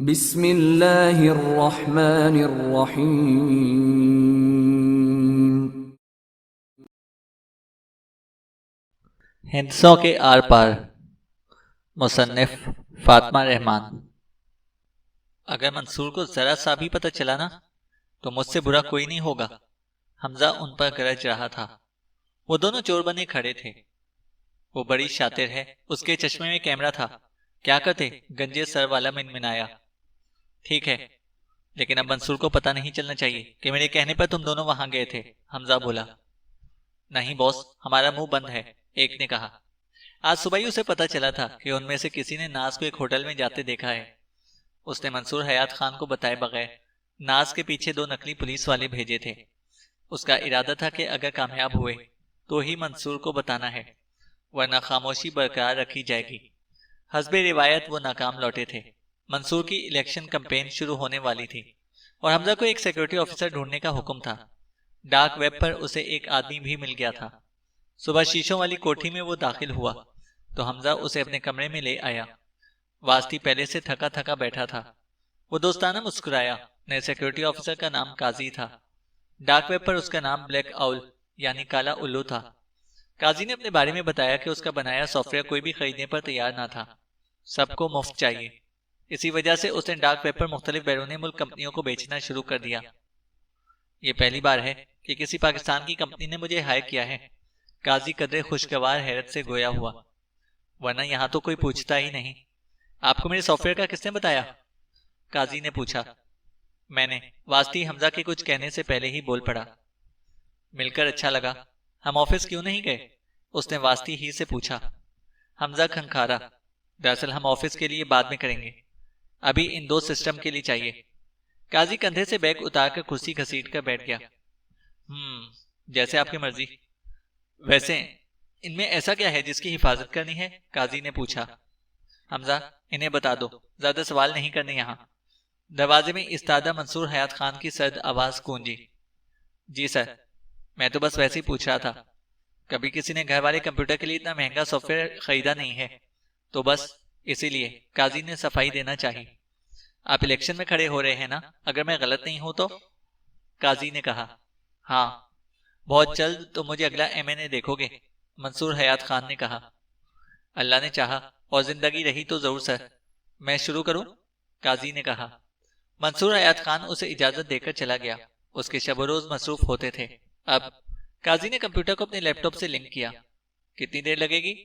بسم اللہ الرحمن الرحیم۔ ہندسوں کے آر پار، مصنف فاطمہ رحمان۔ اگر منصور کو ذرا سا بھی پتہ چلا نا تو مجھ سے برا کوئی نہیں ہوگا۔ حمزہ ان پر گرج رہا تھا۔ وہ دونوں چور بنے کھڑے تھے۔ وہ بڑی شاطر ہے، اس کے چشمے میں کیمرہ تھا۔ کیا کرتے؟ گنجے سر والا منمنایا۔ ٹھیک ہے، لیکن اب منصور کو پتہ نہیں چلنا چاہیے کہ میرے کہنے پر تم دونوں وہاں گئے تھے۔ حمزہ بولا۔ نہیں باس، ہمارا منہ بند ہے، ایک نے کہا۔ آج صبح ہی اسے پتہ چلا تھا کہ ان میں سے کسی نے ناز کو ایک ہوٹل میں جاتے دیکھا ہے۔ اس نے منصور حیات خان کو بتائے بغیر ناز کے پیچھے 2 نقلی پولیس والے بھیجے تھے۔ اس کا ارادہ تھا کہ اگر کامیاب ہوئے تو ہی منصور کو بتانا ہے، ورنہ خاموشی برقرار رکھی جائے گی۔ حسب روایت وہ ناکام لوٹے تھے۔ منصور کی الیکشن کمپین شروع ہونے والی تھی اور حمزہ کو ایک سیکورٹی آفیسر ڈھونڈنے کا حکم تھا۔ ڈارک ویب پر اسے ایک آدمی بھی مل گیا تھا۔ صبح شیشوں والی کوٹھی میں وہ داخل ہوا تو حمزہ اسے اپنے کمرے میں لے آیا۔ واسطی پہلے سے تھکا تھکا بیٹھا تھا۔ وہ دوستانہ مسکرایا۔ نئے سیکورٹی آفیسر کا نام قاضی تھا۔ ڈارک ویب پر اس کا نام بلیک آؤل یعنی کالا الو تھا۔ قاضی نے اپنے بارے میں بتایا کہ اس کا بنایا سافٹ ویئر کوئی بھی خریدنے پر تیار نہ تھا، سب کو مفت چاہیے۔ اسی وجہ سے اس نے ڈارک ویب پر مختلف بیرون ملک کمپنیوں کو بیچنا شروع کر دیا۔ یہ پہلی بار ہے کہ کسی پاکستان کی کمپنی نے مجھے ہائر کیا ہے۔ قاضی قدرے خوشگوار حیرت سے گویا ہوا۔ ورنہ یہاں تو کوئی پوچھتا ہی نہیں۔ آپ کو میرے سافٹ ویئر کا کس نے بتایا؟ قاضی نے پوچھا۔ میں نے۔ واسطی حمزہ کے کچھ کہنے سے پہلے ہی بول پڑا۔ مل کر اچھا لگا۔ ہم آفس کیوں نہیں گئے؟ اس نے واسطی ہی سے پوچھا۔ حمزہ کھنکھارا۔ دراصل ہم آفس کے لیے بعد میں کریں گے، ابھی ان 2 سسٹم کے لیے چاہیے۔ قاضی کندھے سے بیگ اتار کر کرسی گھسیٹ کر بیٹھ گیا۔ جیسے آپ کی مرضی۔ ویسے ان میں ایسا کیا ہے جس کی حفاظت کرنی ہے؟ قاضی نے پوچھا۔ حمزہ انہیں بتا دو، زیادہ سوال نہیں کرنے یہاں۔ دروازے میں استادہ منصور حیات خان کی سرد آواز گونجی۔ جی سر، میں تو بس ویسے ہی پوچھ رہا تھا، کبھی کسی نے گھر والے کمپیوٹر کے لیے اتنا مہنگا سافٹ ویئر خریدا نہیں ہے تو بس اسی لیے۔ قاضی نے صفائی دینا چاہی۔ آپ الیکشن میں کھڑے ہو رہے ہیں نا، اگر میں غلط نہیں ہوں تو؟ قاضی نے کہا۔ ہاں، بہت جلد تو مجھے اگلا MNA دیکھو گے، منصور حیات خان نے کہا۔ اللہ نے چاہا اور زندگی رہی تو ضرور سر۔ میں شروع کروں؟ قاضی نے کہا۔ منصور حیات خان اسے اجازت دے کر چلا گیا۔ اس کے شب و روز مصروف ہوتے تھے۔ اب قاضی نے کمپیوٹر کو اپنے لیپ ٹاپ سے لنک کیا۔ کتنی دیر لگے گی؟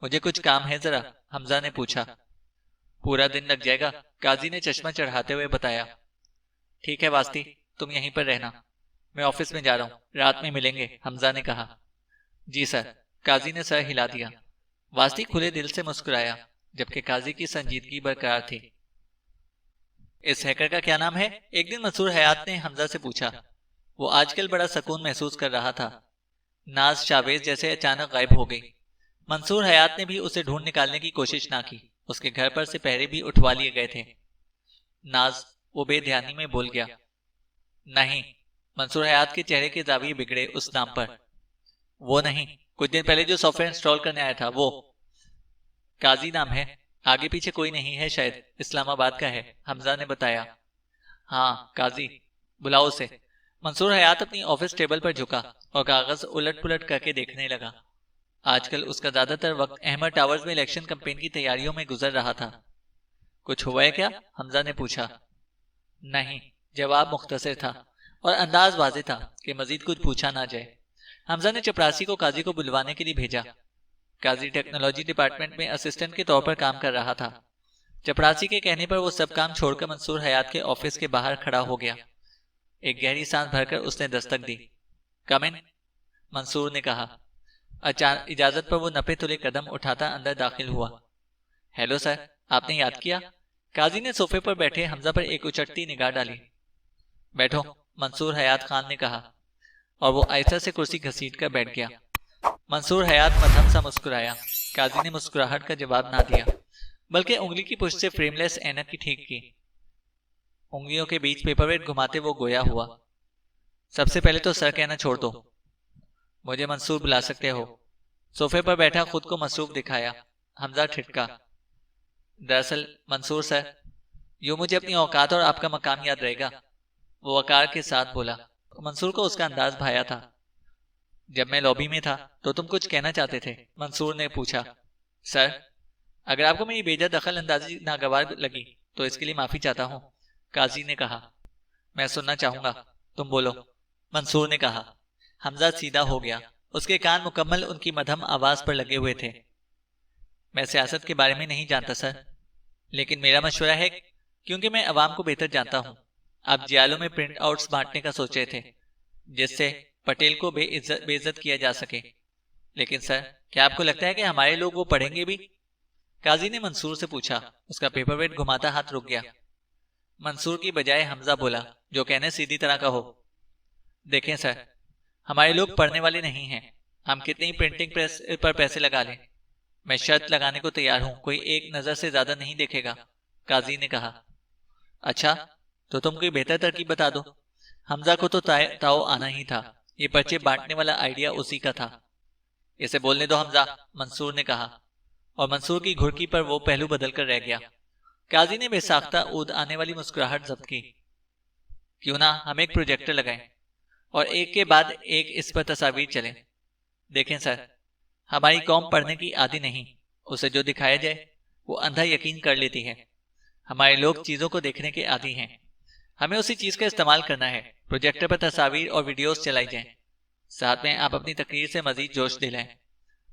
مجھے کچھ کام ہے ذرا، حمزہ نے پوچھا۔ پورا دن لگ جائے گا، قاضی نے چشمہ چڑھاتے ہوئے بتایا۔ ٹھیک ہے واسطی، تم یہیں پر رہنا، میں آفس میں جا رہا ہوں، رات میں ملیں گے، حمزہ نے کہا۔ جی سر، قاضی نے سر ہلا دیا۔ واسطی کھلے دل سے مسکرایا، جبکہ قاضی کی سنجیدگی برقرار تھی۔ اس ہیکر کا کیا نام ہے؟ ایک دن منصور حیات نے حمزہ سے پوچھا۔ وہ آج کل بڑا سکون محسوس کر رہا تھا۔ ناز شاویز جیسے اچانک غائب ہو گئی۔ منصور حیات نے بھی اسے ڈھونڈ نکالنے کی کوشش نہ کی۔ اس کے گھر پر سے پہرے بھی اٹھوا لیے گئے تھے۔ ناز، وہ بے دھیانی میں بول گیا۔ نہیں، منصور حیات کے چہرے کے زاویے بگڑے اس نام پر۔ وہ نہیں، کچھ دن پہلے جو سافٹ ویئر انسٹال کرنے آیا تھا وہ۔ قاضی نام ہے، آگے پیچھے کوئی نہیں ہے، شاید اسلام آباد کا ہے، حمزہ نے بتایا۔ ہاں قاضی، بلاؤ اسے۔ منصور حیات اپنی آفس ٹیبل پر جھکا اور کاغذ الٹ پلٹ کر کے دیکھنے لگا۔ آج کل اس کا زیادہ تر وقت احمد ٹاورز میں الیکشن کمپین کی تیاریوں میں گزر رہا تھا۔ کچھ ہوا ہے کیا؟ حمزہ نے پوچھا۔ نہیں، جواب مختصر تھا اور انداز واضح تھا کہ مزید کچھ پوچھا نہ جائے۔ حمزہ نے چپراسی کو قاضی کو بلوانے کے لیے بھیجا۔ قاضی ٹیکنالوجی ڈپارٹمنٹ میں اسسٹنٹ کے طور پر کام کر رہا تھا۔ چپراسی کے کہنے پر وہ سب کام چھوڑ کر منصور حیات کے آفس کے باہر کھڑا ہو گیا۔ ایک گہری سانس بھر کر اس نے دستک دی۔ کم ان، منصور نے کہا۔ اجازت پر وہ نپے تلے قدم اٹھاتا اندر داخل ہوا۔ ہیلو سر، آپ نے یاد کیا؟ قاضی نے صوفے پر بیٹھے حمزہ پر ایک اچٹتی نگاہ ڈالی۔ بیٹھو، منصور حیات خان نے کہا، اور وہ آہستہ سے کرسی گھسیٹ کر بیٹھ گیا۔ منصور حیات مدھم سا مسکرایا۔ قاضی نے مسکراہٹ کا جواب نہ دیا، بلکہ انگلی کی پشت سے فریم لیس اینک کی ٹھیک کی۔ انگلیوں کے بیچ پیپر ویٹ گھماتے وہ گویا ہوا۔ سب سے پہلے تو سر کہنا چھوڑ دو، مجھے منصور بلا سکتے ہو۔ صوفے پر بیٹھا خود کو مصروف دکھایا۔ حمزہ ٹھٹکا۔ دراصل منصور سر، یوں مجھے اپنی اوقات اور آپ کا مقام یاد رہے گا، وہ وقار کے ساتھ بولا۔ منصور کو اس کا انداز بھایا تھا۔ جب میں لابی میں تھا تو تم کچھ کہنا چاہتے تھے، منصور نے پوچھا۔ سر، اگر آپ کو میری بیجا دخل اندازی ناگوار لگی تو اس کے لیے معافی چاہتا ہوں، قاضی نے کہا۔ میں سننا چاہوں گا، تم بولو، منصور نے کہا۔ حمزہ سیدھا ہو گیا، اس کے کان مکمل ان کی مدھم آواز پر لگے ہوئے تھے۔ میں سیاست کے بارے میں نہیں جانتا سر، لیکن میرا مشورہ ہے، کیونکہ میں عوام کو بہتر جانتا ہوں، آپ جیالوں میں پرنٹ آؤٹس بانٹنے کا سوچ رہے تھے جس سے پٹیل کو بے عزت کیا جا سکے، لیکن سر کیا آپ کو لگتا ہے کہ ہمارے لوگ وہ پڑھیں گے بھی؟ قاضی نے منصور سے پوچھا۔ اس کا پیپر ویٹ گھماتا ہاتھ رک گیا۔ منصور کی بجائے حمزہ بولا، جو کہنے سیدھی طرح کا ہو۔ دیکھیں سر، ہمارے لوگ پڑھنے والے نہیں ہیں، ہم کتنی پرنٹنگ پریس پر پیسے لگا لیں، میں شرط لگانے کو تیار ہوں، کوئی ایک نظر سے زیادہ نہیں دیکھے گا، قاضی نے کہا۔ اچھا، تو تم کوئی بہتر ترکیب بتا دو۔ حمزہ کو تو تاؤ آنا ہی تھا، یہ پرچے بانٹنے والا آئیڈیا اسی کا تھا۔ اسے بولنے دو حمزہ، منصور نے کہا، اور منصور کی گھڑکی پر وہ پہلو بدل کر رہ گیا۔ قاضی نے بے ساختہ اود آنے والی مسکراہٹ ضبط کی۔ کیوں نہ ہم ایک پروجیکٹر لگائیں اور ایک کے بعد ایک اس پر تصاویر چلیں۔ دیکھیں سر، ہماری قوم پڑھنے کی عادی نہیں، اسے جو دکھایا جائے وہ اندھا یقین کر لیتی ہے۔ ہمارے لوگ چیزوں کو دیکھنے کے عادی ہیں، ہمیں اسی چیز کا استعمال کرنا ہے۔ پروجیکٹر پر تصاویر اور ویڈیوز چلائی جائیں، ساتھ میں آپ اپنی تقریر سے مزید جوش دلائیں۔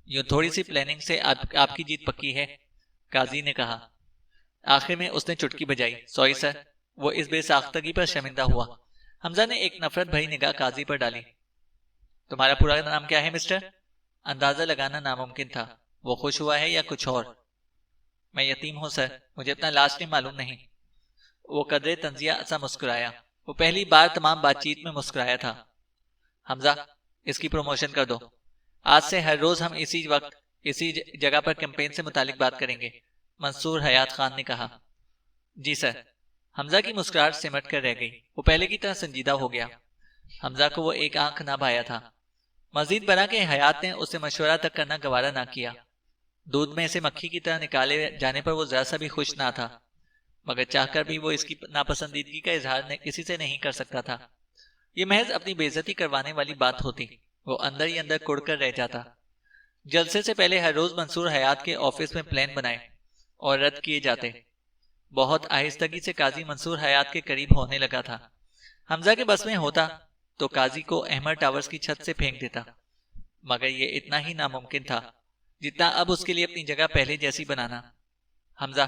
یوں تھوڑی سی پلاننگ سے آپ کی جیت پکی ہے، قاضی نے کہا۔ آخر میں اس نے چٹکی بجائی۔ سوری سر، وہ اس بے ساختگی پر شرمندہ ہوا۔ حمزہ نے ایک نفرت بھری نگاہ قاضی پر ڈالی۔ تمہارا پورا نام کیا ہے مسٹر؟ اندازہ لگانا ناممکن تھا، وہ خوش ہوا ہے یا کچھ اور۔ میں یتیم ہوں سر، مجھے اپنا لاسٹ نیم معلوم نہیں۔ وہ قدرے تنزیہ سا مسکرایا، وہ پہلی بار تمام بات چیت میں مسکرایا تھا۔ حمزہ، اس کی پروموشن کر دو، آج سے ہر روز ہم اسی وقت اسی جگہ پر کیمپین سے متعلق بات کریں گے، منصور حیات خان نے کہا۔ جی سر۔ حمزہ کی مسکراہٹ سمٹ کر رہ گئی، وہ پہلے کی طرح سنجیدہ ہو گیا۔ حمزہ کو وہ ایک آنکھ نہ بھایا تھا۔ مزید برآں کہ حیات نے اسے مشورہ تک کرنا گوارا نہ کیا۔ دودھ میں سے مکھی کی طرح نکالے جانے پر وہ ذرا سا بھی خوش نہ تھا، مگر چاہ کر بھی وہ اس کی ناپسندیدگی کا اظہار کسی سے نہیں کر سکتا تھا۔ یہ محض اپنی بے عزتی کروانے والی بات ہوتی، وہ اندر ہی اندر کڑ کر رہ جاتا۔ جلسے سے پہلے ہر روز منصور حیات کے آفس میں پلان بنائے اور رد کیے جاتے۔ بہت آہستگی سے قاضی منصور حیات کے قریب ہونے لگا تھا۔ حمزہ کے بس میں ہوتا تو قاضی کو احمد ٹاورز کی چھت سے پھینک دیتا، مگر یہ اتنا ہی ناممکن تھا جتنا اب اس کے لیے اپنی جگہ پہلے جیسی بنانا۔ حمزہ،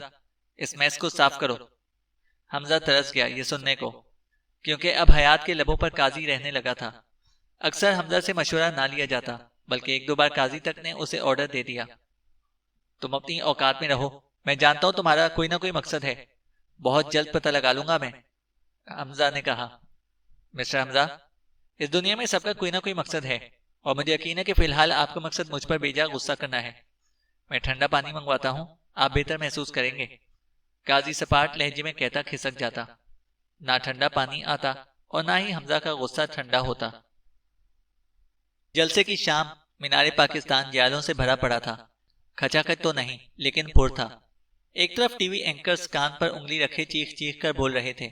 اس میس کو صاف کرو۔ حمزہ ترس گیا یہ سننے کو، کیونکہ اب حیات کے لبوں پر قاضی رہنے لگا تھا۔ اکثر حمزہ سے مشورہ نہ لیا جاتا، بلکہ ایک دو بار قاضی تک نے اسے آرڈر دے دیا۔ تم اپنی اوقات میں رہو، میں جانتا ہوں تمہارا کوئی نہ کوئی مقصد ہے، بہت جلد پتہ لگا لوں گا میں، حمزہ نے کہا۔ مسٹر حمزہ، اس دنیا میں سب کا کوئی نہ کوئی مقصد ہے، اور مجھے یقین ہے کہ فی الحال آپ کا مقصد مجھ پر بیجا غصہ کرنا ہے۔ میں ٹھنڈا پانی منگواتا ہوں، آپ بہتر محسوس کریں گے، قاضی سپاٹ لہجے میں کہتا کھسک جاتا۔ نہ ٹھنڈا پانی آتا اور نہ ہی حمزہ کا غصہ ٹھنڈا ہوتا۔ جلسے کی شام مینار پاکستان جیالوں سے بھرا پڑا تھا۔ کھچا کھچ تو نہیں، لیکن پر تھا۔ ایک طرف ٹی وی اینکرز کان پر انگلی رکھے چیخ چیخ کر بول رہے تھے۔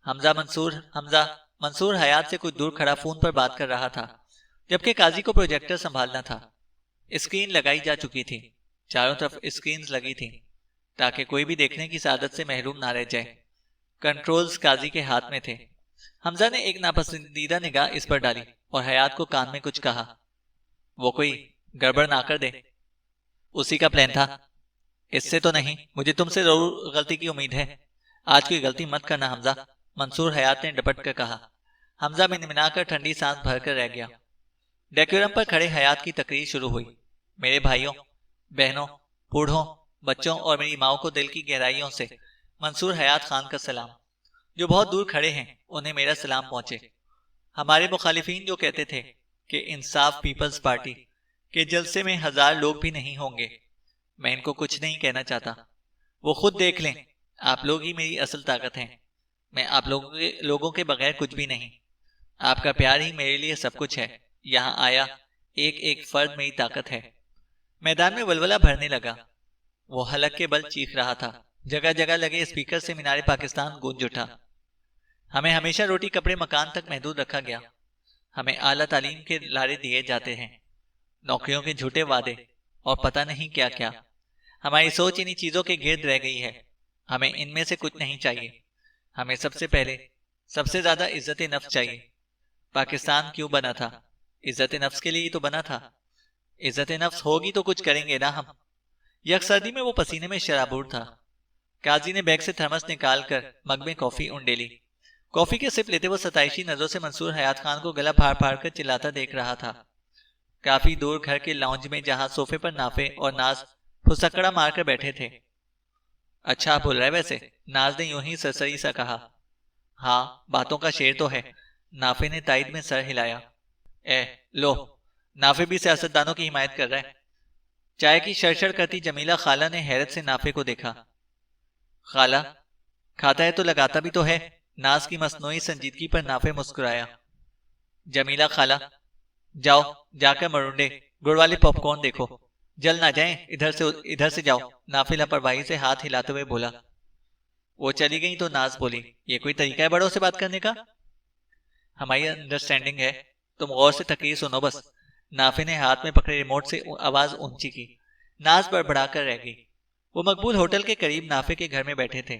حمزہ منصور حیات سے کچھ دور کھڑا فون پر بات کر رہا تھا، جبکہ قاضی کو پروجیکٹر سنبھالنا تھا۔ اسکرین لگائی جا چکی تھی، چاروں طرف اسکرینز لگی تھیں تاکہ کوئی بھی دیکھنے کی سعادت سے محروم نہ رہ جائے۔ کنٹرولز قاضی کے ہاتھ میں تھے۔ حمزہ نے ایک ناپسندیدہ نگاہ اس پر ڈالی اور حیات کو کان میں کچھ کہا۔ وہ کوئی گڑبڑ نہ کر دے، اسی کا پلان تھا۔ اس سے تو نہیں، مجھے تم سے ضرور غلطی کی امید ہے، آج کوئی غلطی مت کرنا حمزہ، منصور حیات نے ڈپٹ کر کہا۔ حمزہ منمنا کر ٹھنڈی سانس بھر کر رہ گیا۔ ڈیکورم پر کھڑے حیات کی تقریر شروع ہوئی۔ میرے بھائیوں، بہنوں، بوڑھوں، بچوں اور میری ماؤں کو دل کی گہرائیوں سے منصور حیات خان کا سلام۔ جو بہت دور کھڑے ہیں انہیں میرا سلام پہنچے۔ ہمارے مخالفین جو کہتے تھے کہ انصاف پیپلز پارٹی کے جلسے میں 1000 لوگ بھی نہیں ہوں گے، میں ان کو کچھ نہیں کہنا چاہتا۔ وہ خود دیکھ لیں، آپ لوگ ہی میری اصل طاقت ہیں، میں آپ لوگوں کے بغیر کچھ بھی نہیں۔ آپ کا پیار ہی میرے لیے سب کچھ ہے، یہاں آیا ایک ایک فرد میری طاقت ہے۔ میدان میں ولولہ بھرنے لگا، وہ حلق کے بل چیخ رہا تھا۔ جگہ جگہ لگے اسپیکر سے مینار پاکستان گونج اٹھا۔ ہمیں ہمیشہ روٹی کپڑے مکان تک محدود رکھا گیا۔ ہمیں اعلیٰ تعلیم کے لارے دیے جاتے ہیں، نوکریوں کے جھوٹے وعدے اور پتہ نہیں کیا کیا۔ ہماری سوچ انہی چیزوں کے گرد رہ گئی ہے۔ ہمیں ان میں سے کچھ نہیں چاہیے۔ ہمیں سب سے پہلے سب سے زیادہ عزت نفس چاہیے۔ پاکستان کیوں بنا تھا؟ عزت نفس کے لیے تو بنا تھا۔ عزت نفس ہوگی تو کچھ کریں گے نا ہم۔ یک سردی میں وہ پسینے میں شرابور تھا۔ قاضی نے بیگ سے تھرمس نکال کر مگ میں کافی انڈیلی۔ کافی کے سپ لیتے وہ ستائشی نظروں سے منصور حیات خان کو گلا پھاڑ پھاڑ کر چلاتا دیکھ رہا تھا۔ کافی دور گھر کے لاؤنج میں جہاں صوفے پر نافع اور ناز پھسکڑا مار کر بیٹھے تھے۔ اچھا بول رہا ہے ویسے، ناز نے یوں ہی سرسری سا کہا۔ ہاں باتوں کا شعر تو ہے، نافع نے تائید میں سر ہلایا۔ لو، نافع بھی سیاستدانوں کی حمایت کر رہا ہے۔ چائے کی شرشر کرتی جمیلہ خالہ نے حیرت سے نافع کو دیکھا۔ خالہ، کھاتا ہے تو لگاتا بھی تو ہے۔ ناز کی مصنوعی سنجیدگی پر نافع مسکرایا۔ جمیلہ خالہ، جاؤ جا کر مرونڈے گڑ والے پاپ کارن دیکھو، جل نہ جائیں، ادھر سے جاؤ، نافع لاپرواہی سے ہاتھ ہلاتے ہوئے بولا۔ وہ چلی گئی تو ناز بولی، یہ کوئی طریقہ ہے بڑوں سے بات کرنے کا؟ ہماری انڈرسٹینڈنگ ہے، تم غور سے تقریر سنو بس۔ نافع نے ہاتھ میں پکڑے ریموٹ سے آواز اونچی کی۔ ناز بڑبڑا کر رہ گئی۔ وہ مقبول ہوٹل کے قریب نافع کے گھر میں بیٹھے تھے۔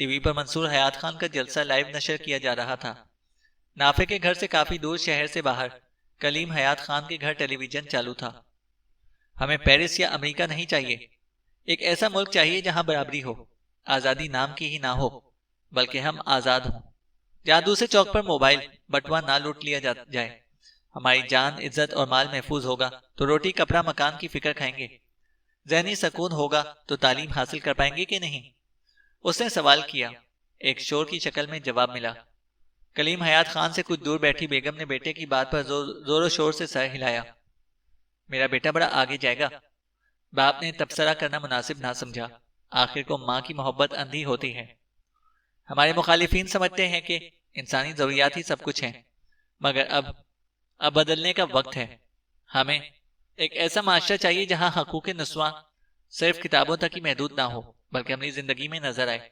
ٹی وی پر منصور حیات خان کا جلسہ لائیو نشر کیا جا رہا تھا۔ نافع کے گھر سے کافی دور شہر سے باہر کلیم حیات خان کے گھر ٹیلی ویژن چالو تھا۔ ہمیں پیرس یا امریکہ نہیں چاہیے، ایک ایسا ملک چاہیے جہاں برابری ہو، آزادی نام کی ہی نہ ہو، بلکہ ہم آزاد ہوں، جہاں دوسرے چوک پر موبائل بٹوا نہ لوٹ لیا جائے۔ ہماری جان، عزت اور مال محفوظ ہوگا تو روٹی کپڑا مکان کی فکر کھائیں گے۔ ذہنی سکون ہوگا تو تعلیم حاصل کر پائیں گے کہ نہیں؟ اس نے سوال کیا۔ ایک شور کی شکل میں جواب ملا۔ کلیم حیات خان سے کچھ دور بیٹھی بیگم نے بیٹے کی بات پر زور و شور سے سر ہلایا۔ میرا بیٹا بڑا آگے جائے گا۔ باپ نے تبصرہ کرنا مناسب نہ سمجھا۔ آخر کو ماں کی محبت اندھی ہوتی ہے۔ ہمارے مخالفین سمجھتے ہیں کہ انسانی ضروریات ہی سب کچھ ہیں، مگر اب بدلنے کا وقت ہے۔ ہمیں ایک ایسا معاشرہ چاہیے جہاں حقوق نسواں صرف کتابوں تک ہی محدود نہ ہو بلکہ اپنی زندگی میں نظر آئے۔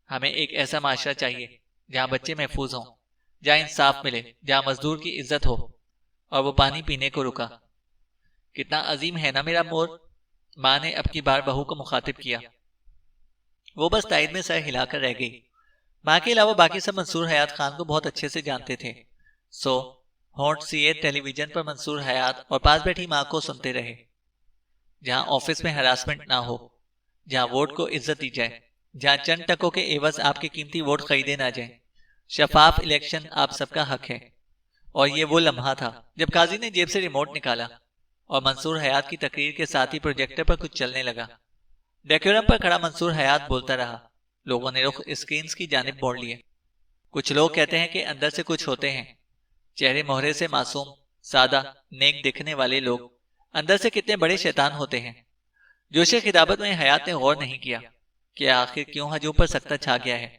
ہمیں ایک ایسا معاشرہ چاہیے جہاں بچے محفوظ ہوں، جہاں انصاف ملے، جہاں مزدور کی عزت ہو اور وہ پانی پینے کو رکا۔ کتنا عظیم ہے نا میرا مور، ماں نے اب کی بار بہو کو مخاطب کیا۔ وہ بس تائید میں سر ہلا کر رہ گئی۔ ماں کے علاوہ باقی سب منصور حیات خان کو بہت اچھے سے جانتے تھے، سو ہونٹ سیے ٹیلی ویژن پر منصور حیات اور پاس بیٹھی ماں کو سنتے رہے۔ جہاں آفس میں ہراسمنٹ نہ ہو، جہاں ووٹ کو عزت دی جائے، جہاں چند ٹکوں کے عوض آپ کے قیمتی ووٹ خریدے نہ جائیں، شفاف الیکشن آپ سب کا حق ہے۔ اور یہ وہ لمحہ تھا جب قاضی نے جیب سے ریموٹ نکالا اور منصور حیات کی تقریر کے ساتھ ہی پروجیکٹر پر کچھ چلنے لگا۔ ڈیکورم پر کھڑا منصور حیات بولتا رہا۔ لوگوں نے رخ اسکرینز کی جانب موڑ لیے۔ کچھ لوگ کہتے ہیں کہ اندر سے کچھ ہوتے ہیں، چہرے مہرے سے معصوم، سادہ، نیک دکھنے والے لوگ اندر سے کتنے بڑے شیطان ہوتے ہیں۔ جوش خطابت میں حیات نے غور نہیں کیا کہ آخر کیوں ہجوم پر سکتہ چھا گیا ہے۔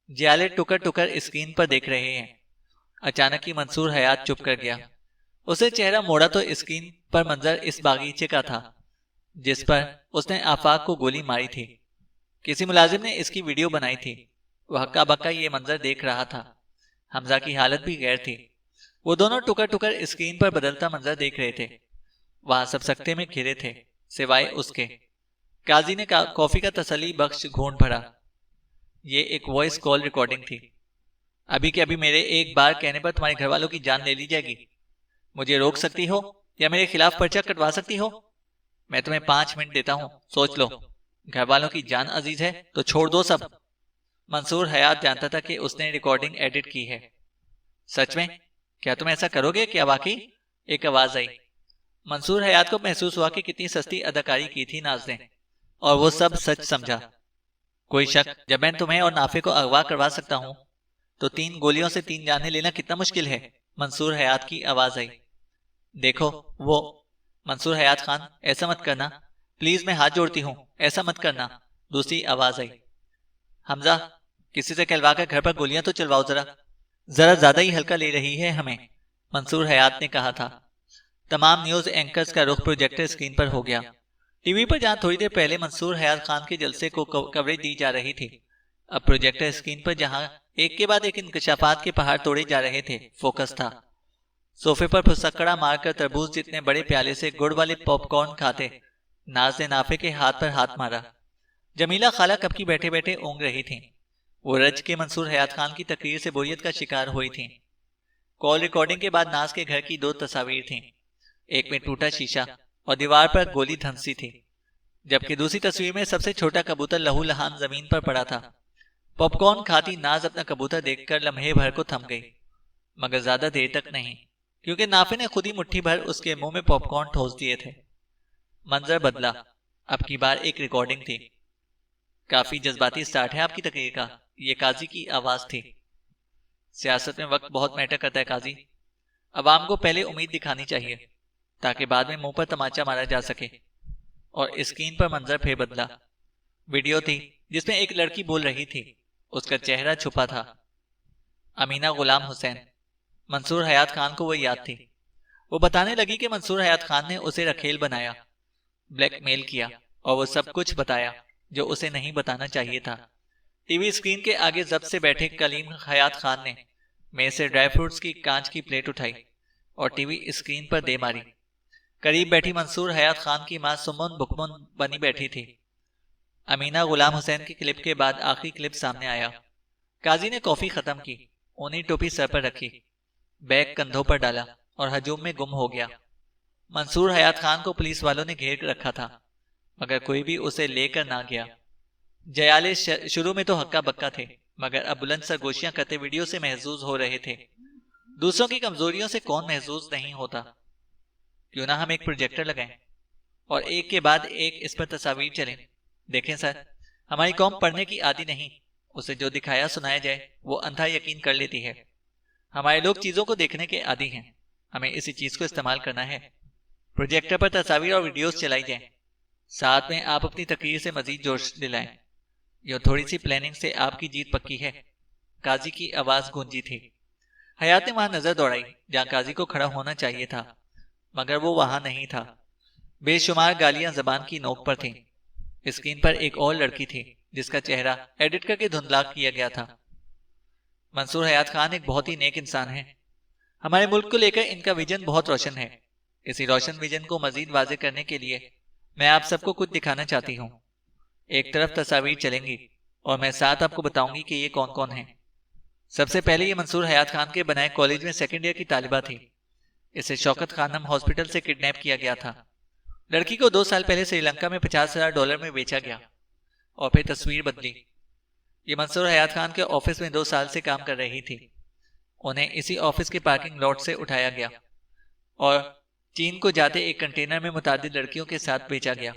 جیالے ٹکر ٹکر اسکرین پر دیکھ رہے ہیں۔ اچانک ہی منصور حیات چپ کر گیا۔ اسے چہرہ موڑا تو اسکرین پر منظر اس باغیچے کا تھا جس پر اس نے آفاق کو گولی ماری تھی۔ کسی ملازم نے اس کی ویڈیو بنائی تھی۔ وہ ہکا بکا یہ منظر دیکھ رہا تھا۔ حمزہ کی حالت بھی غیر تھی۔ وہ دونوں ٹکر ٹکر اسکرین پر بدلتا منظر دیکھ رہے تھے۔ وہاں سب سکتے میں گھرے تھے سوائے اس کے۔ قاضی نے کافی کا تسلی بخش گھونٹ بھرا۔ یہ ایک وائس کال ریکارڈنگ تھی۔ ابھی کہ ابھی میرے ایک بار کہنے پر تمہارے گھر والوں کی جان لے لی جائے گی۔ مجھے روک سکتی ہو یا میرے خلاف پرچہ کٹوا سکتی ہو۔ میں تمہیں 5 منٹ دیتا ہوں، سوچ لو۔ گھر والوں کی جان عزیز ہے تو چھوڑ دو سب۔ منصور حیات جانتا تھا کہ اس نے ریکارڈنگ ایڈٹ کی ہے۔ سچ میں؟ کیا تم ایسا کرو گے؟ کیا واقعی؟ ایک آواز آئی۔ منصور حیات کو محسوس ہوا کہ کتنی سستی اداکاری کی تھی ناز نے، اور وہ سب سچ سمجھا۔ کوئی شک؟ جب میں تمہیں اور نافع کو اغوا کروا سکتا ہوں تو 3 گولیوں سے 3 جانیں لینا کتنا مشکل ہے؟ منصور حیات کی آواز آئی۔ دیکھو وہ منصور حیات خان، ایسا مت کرنا پلیز، میں ہاتھ جوڑتی ہوں، ایسا مت کرنا۔ دوسری آواز آئی۔ حمزہ، کسی سے کہلوا کر گھر پر گولیاں تو چلواؤ، ذرا زیادہ ہی ہلکا لے رہی ہے ہمیں، منصور حیات نے کہا تھا۔ تمام نیوز اینکرز کا رخ پروجیکٹر اسکرین پر ہو گیا۔ ٹی وی پر جہاں تھوڑی دیر پہلے منصور حیات خان کے جلسے کو کوریج دی جا رہی تھی، اب پروجیکٹر اسکرین پر جہاں ایک کے بعد ایک انکشافات کے پہاڑ توڑے جا رہے تھے، فوکس تھا۔ صوفے پر پھسکڑا مار کر تربوز جتنے بڑے پیالے سے گڑ والے پاپ کارن کھاتے ناز نے نافع کے ہاتھ پر ہاتھ مارا۔ جمیلہ خالہ کب کی بیٹھے بیٹھے اونگ رہی تھیں۔ وہ رج کے منصور حیات خان کی تقریر سے بوریت کا شکار ہوئی تھیں۔ کال ریکارڈنگ کے بعد ناز کے گھر کی 2 تصاویر تھیں، ایک میں ٹوٹا شیشہ اور دیوار پر گولی دھنسی تھی، جبکہ دوسری تصویر میں سب سے چھوٹا کبوتر لہو لہان زمین پر پڑا تھا۔ پاپ کارن کھاتی ناز اپنا کبوتر دیکھ کر لمحے بھر کو تھم گئی، مگر زیادہ دیر تک نہیں، کیونکہ نافع نے خود ہی مٹھی بھر اس کے منہ میں پاپ کارن ٹھوس دیے تھے۔ منظر بدلا، اب کی بار ایک ریکارڈنگ تھی۔ کافی جذباتی سٹارٹ ہے آپ کی تقریر کا، یہ قاضی کی آواز تھی۔ سیاست میں وقت بہت میٹر کرتا ہے قاضی، عوام کو پہلے امید دکھانی چاہیے تاکہ بعد میں منہ پر تماچا مارا جا سکے۔ اور اسکرین پر منظر پھر بدلا۔ ویڈیو تھی جس میں ایک لڑکی بول رہی تھی، اس کا چہرہ چھپا تھا۔ امینہ غلام حسین۔ منصور حیات خان کو وہ یاد تھی۔ وہ بتانے لگی کہ منصور حیات خان نے اسے رکھیل بنایا، بلیک میل کیا اور وہ سب کچھ بتایا جو اسے نہیں بتانا چاہیے تھا۔ ٹی وی اسکرین کے آگے ضبط سے بیٹھے کلیم حیات خان نے میز سے ڈرائی فروٹس کی کانچ کی پلیٹ اٹھائی اور ٹی وی اسکرین پر دے ماری۔ قریب بیٹھی منصور حیات خان کی ماں سمن بکمن بنی بیٹھی تھی۔ امینہ غلام حسین کی کلپ کے بعد آخری کلپ سامنے آیا۔ قاضی نے کافی ختم کی، اونی ٹوپی سر پر رکھی، بیگ کندھوں پر ڈالا اور ہجوم میں گم ہو گیا۔ منصور حیات خان کو پولیس والوں نے گھیر رکھا تھا، مگر کوئی بھی اسے لے کر نہ گیا۔ جیالے شروع میں تو ہکا بکا تھے، مگر اب بلند سرگوشیاں کرتے ویڈیو سے محظوظ ہو رہے تھے۔ دوسروں کی کمزوریوں سے کون محظوظ نہیں ہوتا؟ کیوں نہ ہم ایک پروجیکٹر لگائیں اور ایک کے بعد ایک اس پر تصاویر چلیں۔ دیکھیں سر، ہماری قوم پڑھنے کی عادی نہیں، اسے جو دکھایا سنایا جائے وہ اندھا یقین کر لیتی ہے۔ ہمارے لوگ چیزوں کو دیکھنے کے عادی ہیں، ہمیں اسی چیز کو استعمال کرنا ہے۔ پروجیکٹر پر تصاویر اور ویڈیوز چلائی جائیں، ساتھ میں آپ اپنی تقریر سے مزید جوش دلائیں۔ یہ تھوڑی سی پلاننگ سے آپ کی جیت پکی ہے۔ قاضی کی آواز گونجی تھی۔ حیات نے وہاں نظر دوڑائی جہاں قاضی کو کھڑا ہونا چاہیے تھا، مگر وہ وہاں نہیں تھا۔ بے شمار گالیاں زبان کی نوک پر تھیں۔ اسکرین پر ایک اور لڑکی تھی جس کا چہرہ ایڈٹ کر کے دھندلا کیا گیا تھا۔ منصور حیات خان ایک بہت ہی نیک انسان ہے۔ ہمارے ملک کو لے کر ان کا ویژن بہت روشن ہے۔ اسی روشن ویژن کو مزید واضح کرنے کے لیے میں آپ سب کو کچھ دکھانا چاہتی ہوں۔ ایک طرف تصاویر چلیں گی اور میں ساتھ آپ کو بتاؤں گی کہ یہ کون کون ہیں۔ سب سے پہلے یہ منصور حیات خان کے بنائے کالج میں سیکنڈ ایئر کی طالبہ تھی۔ اسے شوکت خانم ہاسپٹل سے کڈنیپ کیا گیا تھا۔ لڑکی کو 2 سال پہلے سری لنکا میں $50,000 میں بیچا گیا اور پھر تصویر بدلی۔ یہ منصور حیات خان کے آفس میں 2 سال سے کام کر رہی تھی۔ انہیں اسی آفس کے پارکنگ لاٹ سے اٹھایا گیا اور چین کو جاتے ایک کنٹینر میں متعدد لڑکیوں کے ساتھ بیچا گیا،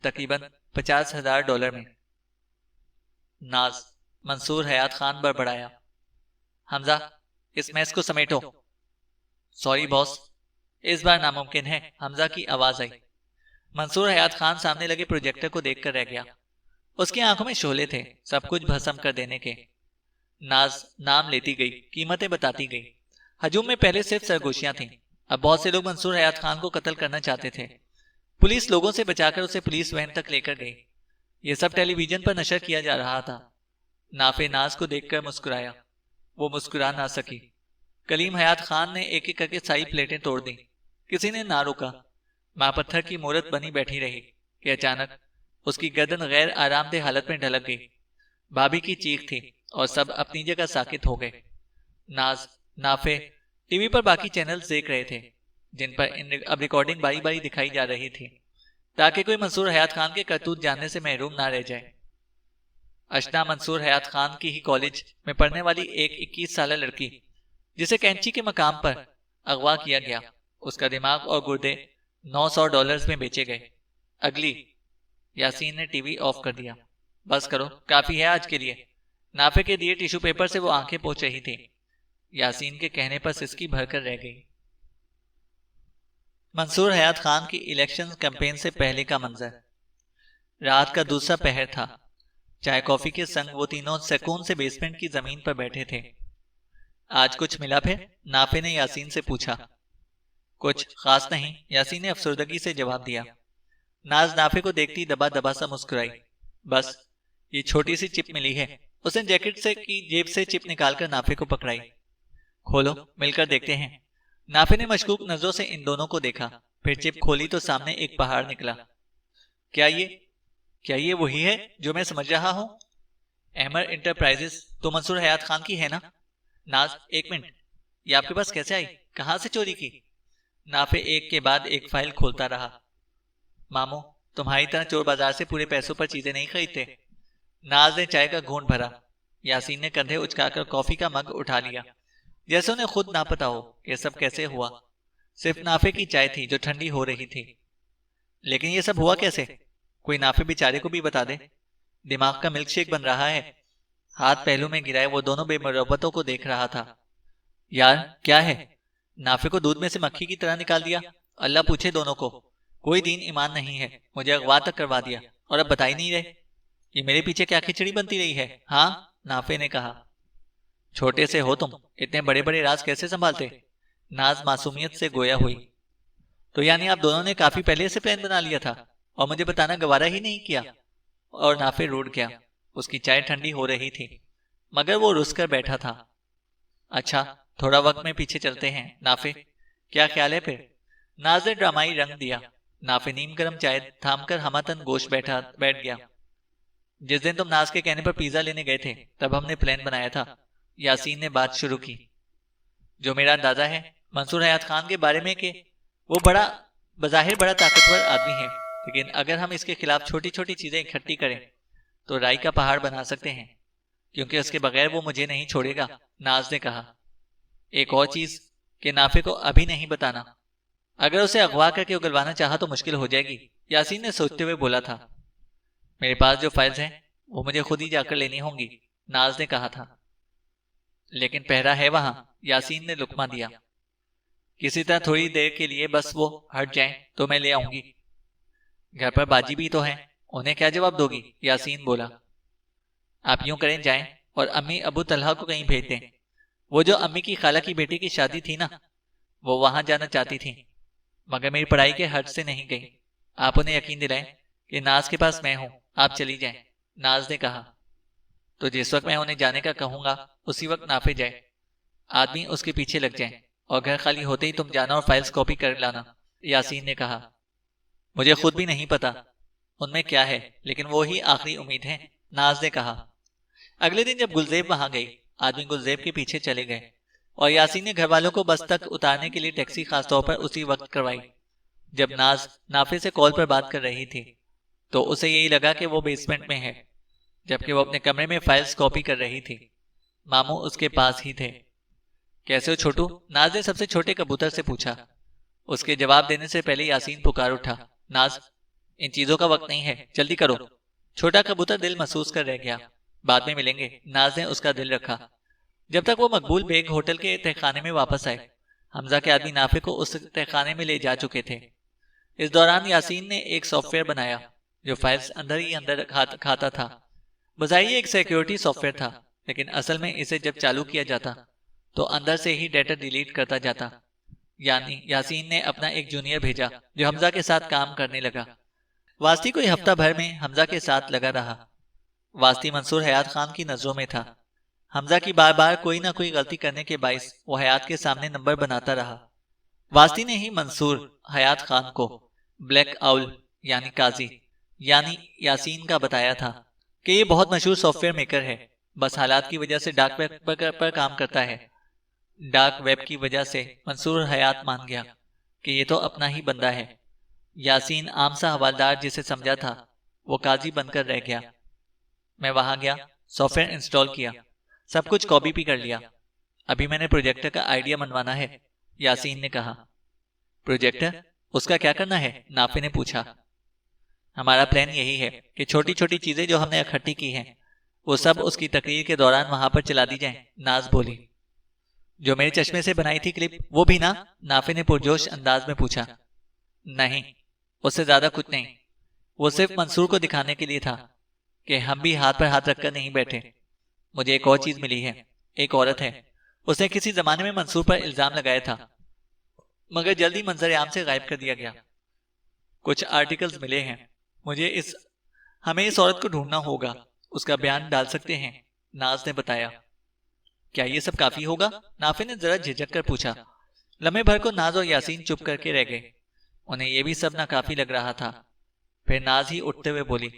تقریباً $50,000 میں۔ ناز، منصور حیات خان بڑبڑایا۔ حمزہ، اس میس کو سمیٹو۔ سوری باس، اس بار ناممکن ہے، حمزہ کی آواز آئی۔ منصور حیات خان سامنے لگے پروجیکٹر کو دیکھ کر رہ گیا۔ اس کی آنکھوں میں شعلے تھے، سب کچھ بھسم کر دینے کے۔ ناز نام لیتی گئی، قیمتیں بتاتی گئی۔ ہجوم میں پہلے صرف سرگوشیاں تھیں، اب بہت سے لوگ منصور حیات خان کو قتل کرنا چاہتے تھے۔ پولیس لوگوں سے بچا کر اسے پولیس وین تک لے کر گئی۔ یہ سب ٹیلی ویژن پر نشر کیا جا رہا تھا۔ نافع ناز کو دیکھ کر مسکرایا، وہ مسکرا نہ سکی۔ کلیم حیات خان نے ایک ایک کر کے ساری پلیٹیں توڑ دیں، کسی نے نہ روکا۔ ماں پتھر کی مورت بنی بیٹھی رہی کہ اچانک اس کی گردن غیر آرام دہ حالت میں ڈھلک گئی۔ بھابھی کی چیخ تھی اور سب اپنی جگہ ساکت ہو گئے۔ ناز، نافع ٹی وی پر باقی چینلز دیکھ رہے تھے جن پر اب ریکارڈنگ باری باری دکھائی جا رہی تھی تاکہ کوئی منصور حیات خان کے کرتوت جاننے سے محروم نہ رہ جائے۔ اشنا منصور حیات خان کی ہی کالج میں پڑھنے والی ایک 21 سالہ لڑکی جسے کینچی کے مقام پر اغوا کیا گیا، اس کا دماغ اور گردے $900 میں بیچے گئے۔ اگلی۔ یاسین نے ٹی وی آف کر دیا۔ بس کرو، کافی ہے آج کے لیے۔ نافع کے دیے ٹیشو پیپر سے وہ آنکھیں پوچھ رہی تھی۔ یاسین کے کہنے پر سسکی بھر کر رہ گئی۔ منصور حیات خان کی الیکشن کیمپین سے پہلے کا منظر۔ رات کا دوسرا پہر تھا۔ چائے کافی کے سنگ وہ تینوں سکون سے بیسمنٹ کی زمین پر بیٹھے تھے۔ آج کچھ ملا پھر؟ نافع نے یاسین سے پوچھا۔ کچھ خاص نہیں، یاسین نے افسردگی سے جواب دیا۔ ناز نافع کو دیکھتی دبا دبا سا مسکرائی۔ بس یہ چھوٹی سی چپ ملی ہے۔ اس نے جیکٹ سے کی جیب سے چپ نکال کر نافع کو پکڑائی۔ کھولو، مل کر دیکھتے ہیں۔ نافع نے مشکوک نظروں سے ان دونوں کو دیکھا، پھر چپ کھولی تو سامنے ایک پہاڑ نکلا۔ کیا یہ وہی ہے جو میں سمجھ رہا ہوں؟ احمر انٹرپرائزز تو منصور حیات خان کی ہے نا؟ ناز، ایک منٹ، یہ آپ کے پاس کیسے آئی؟ کہاں سے چوری کی؟ نافع ایک کے بعد ایک فائل کھولتا رہا۔ ماموں، تمہاری طرح چور بازار سے پورے پیسوں پر چیزیں نہیں خریدتے۔ ناز نے چائے کا گھونٹ بھرا۔ یاسین نے کندھے اچکا کر کافی کا مگ اٹھا لیا، جیسے انہیں خود نہ پتا ہو کہ سب کیسے ہوا۔ صرف نافع کی چائے تھی جو ٹھنڈی ہو رہی تھی۔ لیکن یہ سب ہوا کیسے؟ کوئی نافع بیچارے کو بھی بتا دے۔ دماغ کا ملک شیک بن رہا ہے۔ ہاتھ پہلو میں گرائے وہ دونوں بے مروتوں کو دیکھ رہا تھا۔ یار کیا ہے؟ نافع کو دودھ میں سے مکھی کی طرح نکال دیا۔ اللہ پوچھے دونوں کو، کوئی دین ایمان نہیں ہے، مجھے اغوا تک کروا دیا اور اب بتا ہی نہیں رہے۔ یہ میرے پیچھے کیا کھچڑی بنتی رہی ہے؟ ہاں، نافع نے کہا۔ چھوٹے سے ہو تم، اتنے بڑے بڑے راز کیسے سنبھالتے؟ ناز معصومیت سے گویا ہوئی۔ تو یعنی آپ دونوں نے کافی پہلے سے پلان بنا لیا تھا اور مجھے بتانا گوارا ہی نہیں کیا؟ اور نافع روٹ گیا۔ اس کی چائے ٹھنڈی ہو رہی تھی مگر وہ رس کر بیٹھا تھا۔ اچھا، تھوڑا وقت میں پیچھے چلتے ہیں نافع، کیا خیال ہے پھر؟ ناز نے ڈرامائی رنگ دیا۔ نافع نیم گرم چائے تھام کر ہماتن گوشت بیٹھ گیا۔ جس دن تم ناز کے کہنے پر پیزا لینے گئے تھے تب ہم نے پلان بنایا تھا۔ یاسین نے بات شروع کی۔ جو میرا اندازہ ہے منصور حیات خان کے بارے میں کہ وہ بظاہر بڑا طاقتور آدمی ہے، لیکن اگر ہم اس کے خلاف چھوٹی چھوٹی چیزیں اکٹھی کریں تو رائی کا پہاڑ بنا سکتے ہیں، کیونکہ اس کے بغیر وہ مجھے نہیں چھوڑے گا، ناز نے کہا۔ ایک اور چیز کہ نافع کو ابھی نہیں بتانا، اگر اسے اغوا کر کے اگلوانا چاہا تو مشکل ہو جائے گی، یاسین نے سوچتے ہوئے بولا تھا۔ میرے پاس جو فائلز ہیں وہ مجھے خود ہی جا کر لینی ہوں گی، ناز نے کہا تھا۔ لیکن پہرا ہے وہاں، یاسین نے لقمہ دیا۔ کسی طرح تھوڑی دیر کے لیے بس وہ ہٹ جائیں تو میں لے آؤں گی۔ گھر پر باجی بھی تو ہیں، انہیں کیا جواب دو گی؟ یاسین بولا۔ آپ یوں کریں، جائیں اور امی ابو طلحہ کو کہیں بھیج دیں۔ وہ جو امی کی خالہ کی بیٹی کی شادی تھی نا، وہ وہاں جانا چاہتی تھی مگر میری پڑھائی کے حرج سے نہیں گئی۔ آپ انہیں یقین دلائیں کہ ناز کے پاس میں ہوں، آپ چلی جائیں، ناز نے کہا۔ تو جس وقت میں انہیں جانے کا کہوں گا اسی وقت نافع جائے، آدمی اس کے پیچھے لگ جائیں اور گھر خالی ہوتے ہی تم جانا اور فائلز کاپی کر لانا، یاسین نے کہا۔ مجھے خود بھی نہیں پتا ان میں کیا ہے، لیکن وہی آخری امید ہے، ناز نے کہا۔ اگلے دن جب گلزیب وہاں گئی، آدمی گلزیب کے پیچھے چلے گئے اور یاسین نے گھر والوں کو بس تک اتارنے کے لیے ٹیکسی خاص طور پر اسی وقت کروائی۔ جب ناز نافع سے کال پر بات کر رہی تھی تو اسے یہی لگا کہ وہ بیسمنٹ میں ہے، جبکہ وہ اپنے کمرے میں فائلز کاپی کر رہی تھی۔ ماموں اس کے پاس ہی تھے۔ کیسے ہو چھوٹو؟ ناز نے سب سے چھوٹے کبوتر سے پوچھا۔ اس کے جواب دینے سے پہلے یاسین پکار اٹھا، ناز، ان چیزوں کا وقت نہیں ہے، جلدی کرو۔ چھوٹا کبوتر دل محسوس کر رہ گیا۔ بعد میں ملیں گے، ناز نے اس کا دل رکھا۔ جب تک وہ مقبول بیگ ہوٹل کے تہخانے میں واپس آئے، حمزہ کے آدمی نافع کو اس تہخانے میں لے جا چکے تھے۔ اس دوران یاسین نے ایک سافٹ ویئر بنایا جو فائلز اندر ہی اندر کھاتا تھا۔ بظاہر ایک سیکیورٹی سافٹ ویئر تھا، لیکن اصل میں اسے جب چالو کیا جاتا تو اندر سے ہی ڈیٹا ڈیلیٹ کرتا جاتا۔ یعنی یاسین نے اپنا ایک جونیئر بھیجا جو حمزہ کے ساتھ کام کرنے لگا۔ واسطی کوئی ہفتہ بھر میں حمزہ کے ساتھ لگا رہا۔ واسطی منصور حیات خان کی نظروں میں تھا۔ حمزہ کی بار بار کوئی نہ کوئی غلطی کرنے کے باعث وہ حیات کے سامنے نمبر بناتا رہا۔ واسطی نے ہی منصور حیات خان کو بلیک آؤل یعنی قاضی یعنی یاسین کا بتایا تھا کہ یہ بہت مشہور سافٹ ویئر میکر ہے، بس حالات کی وجہ سے ڈارک ویب پر کام کرتا ہے۔ ڈارک ویب کی وجہ سے منصور حیات مان گیا کہ یہ تو اپنا ہی بندہ ہے۔ یاسین عام سا حوالدار جسے سمجھا تھا وہ قاضی بن کر رہ گیا۔ میں وہاں گیا، سافٹ ویئر انسٹال کیا، سب کچھ کاپی بھی کر لیا۔ ابھی میں نے پروجیکٹر کا آئیڈیا منوانا ہے، یاسین نے کہا۔ پروجیکٹر؟ اس کا کیا کرنا ہے؟ نافع نے پوچھا۔ ہمارا پلان یہی ہے کہ چھوٹی چھوٹی چیزیں جو ہم نے اکٹھی کی ہیں وہ سب اس کی تقریر کے دوران وہاں پر چلا دی جائیں، ناز بولی۔ جو میرے چشمے سے بنائی تھی کلپ وہ بھی نا؟ نافع نے پرجوش انداز میں پوچھا۔ نہیں، اس سے زیادہ کچھ نہیں، وہ صرف منصور کو دکھانے کے لیے تھا کہ ہم بھی ہاتھ پر ہاتھ رکھ کر نہیں بیٹھے۔ مجھے ایک اور چیز ملی ہے، ایک عورت ہے، اس نے کسی زمانے میں منصور پر الزام لگایا تھا مگر جلدی منظر عام سے غائب کر دیا گیا۔ کچھ آرٹیکلز ملے ہیں، ہمیں اس عورت کو ڈھونڈنا ہوگا، اس کا بیان ڈال سکتے ہیں، ناز نے بتایا۔ کیا یہ سب کافی ہوگا؟ نافع نے ذرا جھجک کر پوچھا۔ لمحے بھر کو ناز اور یاسین چپ کر کے رہ گئے، انہیں یہ بھی سب ناکافی لگ رہا تھا۔ پھر ناز ہی اٹھتے ہوئے بولی،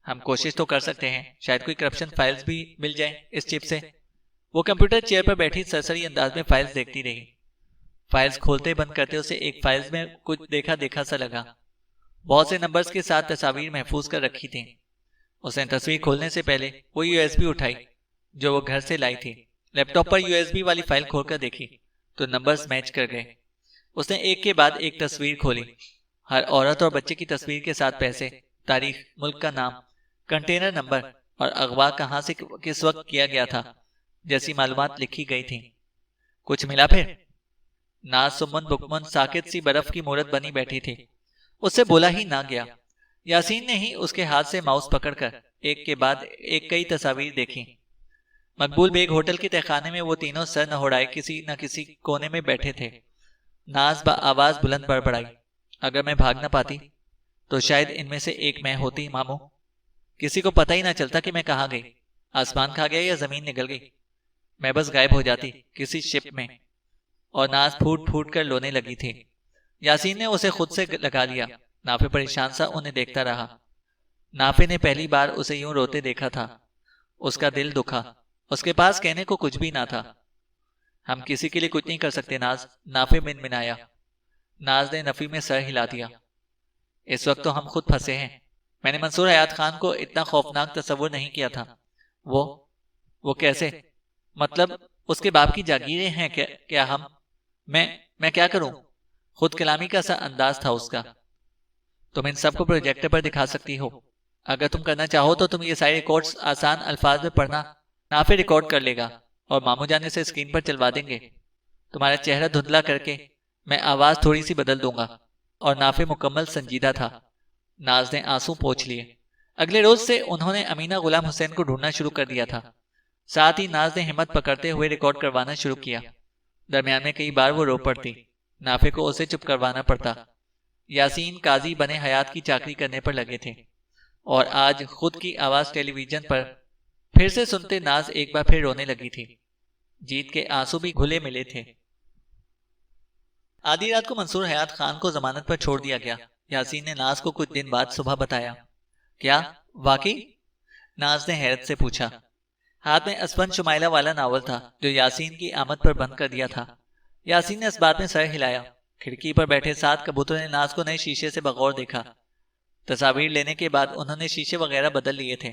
ہم کوشش تو کر سکتے ہیں، شاید کوئی کرپشن فائلز بھی مل جائیں اس چپ سے۔ وہ کمپیوٹر چیئر پر بیٹھی سرسری انداز میں فائلز دیکھتی رہی۔ فائلز کھولتے بند کرتے اسے ایک فائلز میں کچھ دیکھا دیکھا سا لگا، بہت سے نمبرز کے ساتھ تصاویر محفوظ کر رکھی تھیں۔ اس نے تصویر کھولنے سے پہلے وہ یو ایس بی اٹھائی جو وہ گھر سے لائی تھی۔ لیپ ٹاپ پر یو ایس بی والی فائل کھول کر دیکھی تو نمبرز میچ کر گئے۔ اس نے ایک کے بعد ایک تصویر کھولی، ہر عورت اور بچے کی تصویر کے ساتھ پیسے، تاریخ، ملک کا نام، کنٹینر نمبر اور اغوا کہاں سے کس وقت کیا گیا تھا جیسی معلومات لکھی گئی تھیں۔ کچھ ملا پھر؟ ناز سمن بکمن ساکت سی برف کی مورت بنی بیٹھی تھی، اس سے بولا ہی نہ گیا۔ یاسین نے ہی اس کے ہاتھ سے ماؤس پکڑ کر ایک کے بعد ایک کئی تصاویر دیکھی۔ مقبول بیگ ہوٹل کے تہخانے میں وہ تینوں سر نہوڑائے کسی نہ کسی کونے میں بیٹھے تھے۔ ناز آواز بلند بڑبڑائی، اگر میں بھاگ نہ پاتی تو شاید ان میں سے ایک میں ہوتی ماموں، کسی کو پتہ ہی نہ چلتا کہ میں کہاں گئی، آسمان کھا گیا یا زمین نگل گئی، میں بس غائب ہو جاتی کسی شپ میں۔ اور ناز پھوٹ پھوٹ کر رونے لگی تھی۔ یاسین نے اسے خود سے لگا لیا۔ نافع پریشان سا انہیں دیکھتا رہا۔ نافع نے پہلی بار اسے یوں روتے دیکھا تھا، اس کا دل دکھا، اس کے پاس کہنے کو کچھ بھی نہ تھا۔ ہم کسی کے لیے کچھ نہیں کر سکتے ناز، نافع منمنایا۔ ناز نے نفی میں سر ہلا دیا۔ اس وقت تو ہم خود پھنسے ہیں، میں نے منصور حیات خان کو اتنا خوفناک تصور نہیں کیا تھا۔ وہ کیسے؟ مطلب اس کے باپ کی جاگیریں ہیں کیا ہم؟ میں کیا کروں؟ خود کلامی کا سا انداز تھا اس کا۔ تم ان سب کو پروجیکٹر پر دکھا سکتی ہو، اگر تم کرنا چاہو تو تم یہ سارے ریکارڈز آسان الفاظ میں پڑھنا، نافع ریکارڈ کر لے گا اور ماموں جانے سے اسکرین پر چلوا دیں گے۔ تمہارا چہرہ دھندلا کر کے میں آواز تھوڑی سی بدل دوں گا۔ اور نافع مکمل سنجیدہ تھا۔ ناز نے آنسو پوچھ لیے۔ اگلے روز سے انہوں نے امینہ غلام حسین کو ڈھونڈنا شروع کر دیا تھا۔ ساتھ ہی ناز نے ہمت پکڑتے ہوئے ریکارڈ کروانا شروع کیا۔ درمیان میں کئی بار وہ رو پڑتی، نافع کو اسے چپ کروانا پڑتا۔ یاسین قاضی بنے حیات کی چاکری کرنے پر لگے تھے، اور آج خود کی آواز ٹیلی ویژن پر پھر سے سنتے ناز ایک بار پھر رونے لگی تھی۔ جیت کے آنسو بھی گھلے ملے تھے۔ آدھی رات کو منصور حیات خان کو ضمانت پر چھوڑ دیا گیا۔ یاسین نے ناز کو کچھ دن بعد صبح بتایا۔ کیا واقعی؟ ناز نے حیرت سے پوچھا۔ ہاتھ میں اسپن شمائلہ والا ناول تھا جو یاسین کی آمد پر بند کر دیا تھا۔ یاسین نے اس بات میں سر ہلایا۔ کھڑکی پر بیٹھے 7 کبوتروں نے ناز کو نئے شیشے سے بغور دیکھا۔ تصاویر لینے کے بعد انہوں نے شیشے وغیرہ بدل لیے تھے،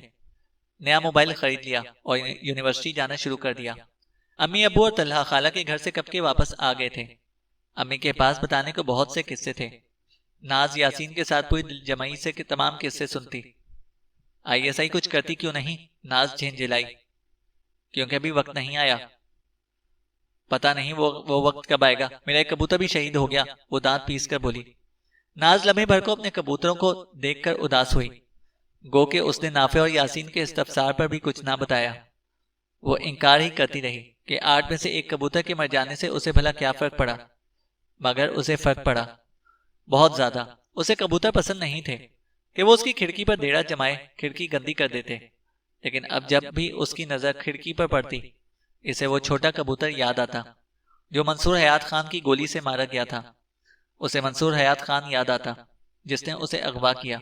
نیا موبائل خرید لیا اور یونیورسٹی جانا شروع کر دیا۔ امی ابو اور طلحہ خالہ کے گھر سے کب کے واپس آ گئے تھے۔ امی کے پاس بتانے کو بہت سے قصے تھے۔ ناز یاسین کے ساتھ پوری دل جمعی سے تمام قصے سنتی۔ ISI کچھ کرتی کیوں نہیں؟ ناز جھنجھلائی۔ کیونکہ ابھی وقت نہیں آیا۔ پتہ نہیں وہ وقت کب آئے گا، میرا ایک کبوتر بھی شہید ہو گیا، وہ دانت پیس کر بولی۔ ناز لمحے بھر کو اپنے کبوتروں کو دیکھ کر اداس ہوئی، گو کہ اس نے نافع اور یاسین کے استفسار پر بھی کچھ نہ بتایا۔ وہ انکار ہی کرتی رہی کہ 8 میں سے ایک کبوتر کے مر جانے سے اسے بھلا کیا فرق پڑا، مگر اسے فرق پڑا بہت زیادہ۔ اسے کبوتر پسند نہیں تھے کہ وہ اس کی کھڑکی پر ڈیرا جمائے کھڑکی گندی کر دیتے، لیکن اب جب بھی اس کی نظر کھڑکی پر پڑتی اسے وہ چھوٹا کبوتر یاد آتا جو منصور حیات خان کی گولی سے مارا گیا تھا۔ اسے منصور حیات خان یاد آتا جس نے اسے اغوا کیا۔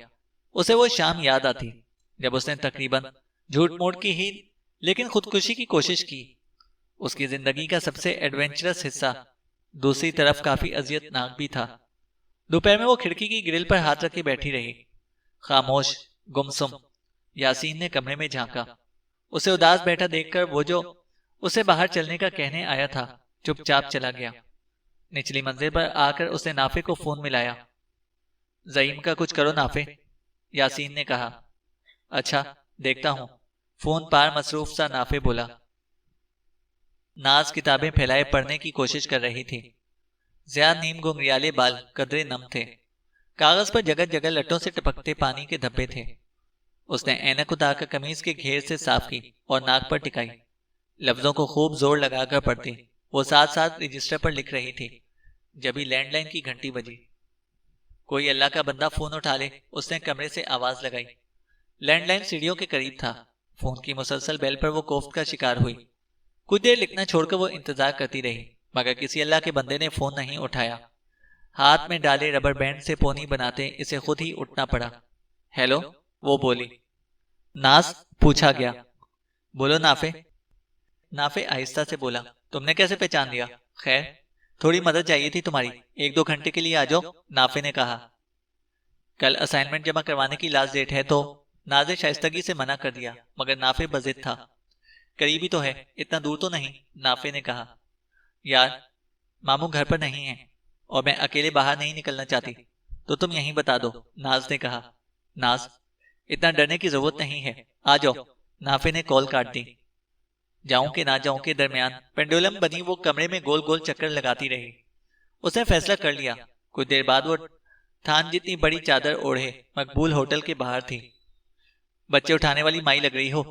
اسے وہ شام یاد آتی جب اس نے تقریباً جھوٹ موٹ کی ہی لیکن خودکشی کی کوشش کی۔ اس کی زندگی کا سب سے ایڈونچرس حصہ دوسری طرف کافی اذیت ناک بھی تھا۔ دوپہر میں وہ کھڑکی کی گرل پر ہاتھ رکھ کے بیٹھی رہی، خاموش، گمسم۔ یاسین نے کمرے میں جھانکا۔ اسے اداس بیٹھا دیکھ کر وہ جو اسے باہر چلنے کا کہنے آیا تھا چپ چاپ چلا گیا۔ نچلی منزل پر آ کر اس نے نافع کو فون ملایا۔ زعیم کا کچھ کرو نافع، یاسین نے کہا۔ اچھا دیکھتا ہوں، فون پار مصروف سا نافع بولا۔ ناز کتابیں پھیلائے پڑھنے کی کوشش کر رہی تھی۔ زیاد نیم گنگریالے بال قدرے نم تھے، کاغذ پر جگہ جگہ لٹوں سے ٹپکتے پانی کے دھبے تھے۔ اس نے اینک اتار کر قمیض کے گھیر سے صاف کی اور ناک پر ٹکائی۔ لفظوں کو خوب زور لگا کر پڑھتی، وہ ساتھ ساتھ رجسٹر پر لکھ رہی تھی۔ جبھی لینڈ لائن کی گھنٹی بجی۔ کوئی اللہ کا بندہ فون اٹھا لے، اس نے کمرے سے آواز لگائی۔ لینڈ لائن سیڑھیوں کے قریب تھا۔ فون کی مسلسل بیل پر وہ کوفت کا شکار ہوئی۔ کچھ دیر لکھنا چھوڑ کر وہ انتظار کرتی رہی، مگر کسی اللہ کے بندے نے فون نہیں اٹھایا۔ ہاتھ میں ڈالے ربر بینڈ سے پونی بناتے اسے خود ہی اٹھنا پڑا۔ ہیلو، وہ بولی۔ ناز، پوچھا گیا۔ بولو نافع۔ نافع آہستہ سے بولا۔ تم نے کیسے پہچان لیا؟ خیر، تھوڑی مدد چاہیے تھی تمہاری، 1-2 گھنٹے کے لیے آ جاؤ، نافع نے کہا۔ کل اسائنمنٹ جمع کروانے کی لاسٹ ڈیٹ ہے تو ناز نے شائستگی سے منع کر دیا، مگر نافع بضد تھا۔ قریبی تو ہے، اتنا دور تو نہیں، نافع نے کہا۔ یار، ماموں گھر پر نہیں ہیں اور میں اکیلے باہر نہیں نکلنا چاہتی، تو تم یہیں بتا دو، ناز نے کہا۔ ناز، اتنا ڈرنے کی ضرورت نہیں ہے، آ جاؤ، نافع نے کال کاٹ دی۔ جاؤں کہ نہ جاؤں کے درمیان پینڈولم بنی وہ کمرے میں گول گول چکر لگاتی رہی۔ اس نے فیصلہ کر لیا۔ کچھ دیر بعد وہ تھان جتنی بڑی چادر اوڑھے مقبول ہوٹل کے باہر تھی۔ بچے اٹھانے والی مائی لگ رہی ہو۔